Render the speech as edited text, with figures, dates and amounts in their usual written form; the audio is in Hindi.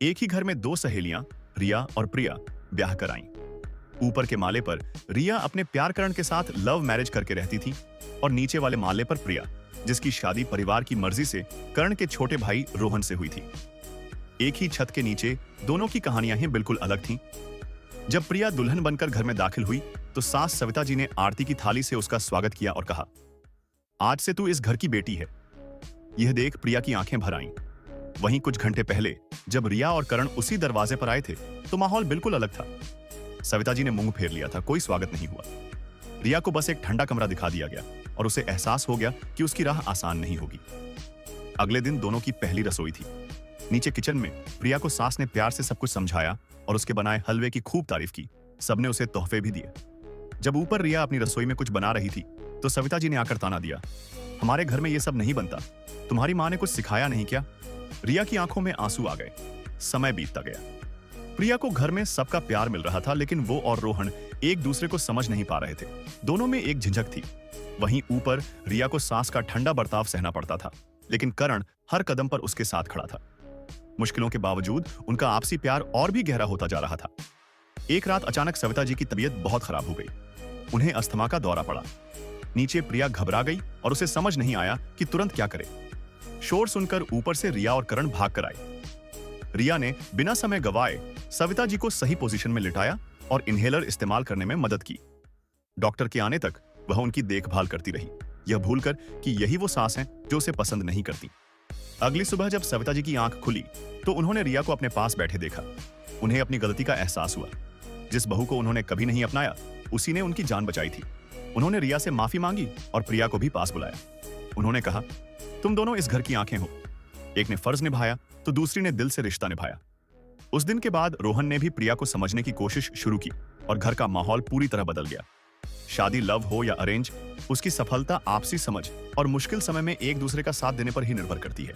एक ही घर में दो सहेलियां रिया और प्रिया ब्याह कर आईं। ऊपर के माले पर रिया अपने प्यार करण के साथ लव मैरिज करके रहती थी और नीचे वाले माले पर प्रिया, जिसकी शादी परिवार की मर्जी से करण के छोटे भाई रोहन से हुई थी। एक ही छत के नीचे दोनों की कहानियां ही बिल्कुल अलग थीं। जब प्रिया दुल्हन बनकर घर में दाखिल हुई तो सास सविता जी ने आरती की थाली से उसका स्वागत किया और कहा, आज से तू इस घर की बेटी है। यह देख प्रिया की आंखें भर आईं। वहीं कुछ घंटे पहले जब रिया और करण उसी दरवाजे पर आए थे तो माहौल बिल्कुल अलग था। सविता जी ने मुंह फेर लिया था, कोई स्वागत नहीं हुआ। रिया को बस एक ठंडा कमरा दिखा दिया गया और उसे एहसास हो गया कि उसकी राह आसान नहीं होगी। अगले दिन दोनों की पहली रसोई थी। नीचे किचन में प्रिया को सास ने प्यार से सब कुछ समझाया और उसके बनाए हलवे की खूब तारीफ की। सबने उसे तोहफे भी दिए। जब ऊपर रिया अपनी रसोई में कुछ बना रही थी तो सविता जी ने आकर ताना दिया, हमारे घर में ये सब नहीं बनता, तुम्हारी माँ ने कुछ सिखाया नहीं क्या? रिया की आंखों में आंसू आ गए। समय बीतता गया। प्रिया को घर में सबका प्यार मिल रहा था, लेकिन वो और रोहन एक दूसरे को समझ नहीं पा रहे थे। दोनों में एक झिझक थी। वहीं ऊपर रिया को सास का ठंडा बर्ताव सहना पड़ता था, लेकिन करण हर कदम पर उसके साथ खड़ा था। मुश्किलों के बावजूद उनका आपसी प्यार और भी गहरा होता जा रहा था। एक रात अचानक सविता जी की तबीयत बहुत खराब हो गई। उन्हें अस्थमा का दौरा पड़ा। नीचे प्रिया घबरा गई और उसे समझ नहीं आया कि तुरंत क्या करे। शोर सुनकर ऊपर से रिया और करण भाग कर आए। रिया ने बिना समय गवाए सविता जी को सही पोजीशन में लिटाया और इन्हेलर इस्तेमाल करने में मदद की। डॉक्टर के आने तक वह उनकी देखभाल करती रही, यह भूलकर कि यही वो सास हैं जो उसे पसंद नहीं करती। अगली सुबह जब सविता जी की आंख खुली तो उन्होंने रिया को अपने पास बैठे देखा। उन्हें अपनी गलती का एहसास हुआ। जिस बहू को उन्होंने कभी नहीं अपनाया, उसी ने उनकी जान बचाई थी। उन्होंने रिया से माफी मांगी और प्रिया को भी पास बुलाया। उन्होंने कहा, तुम दोनों इस घर की आंखें हो। एक ने फर्ज निभाया तो दूसरी ने दिल से रिश्ता निभाया। उस दिन के बाद रोहन ने भी प्रिया को समझने की कोशिश शुरू की और घर का माहौल पूरी तरह बदल गया। शादी लव हो या अरेंज, उसकी सफलता आपसी समझ और मुश्किल समय में एक दूसरे का साथ देने पर ही निर्भर करती है।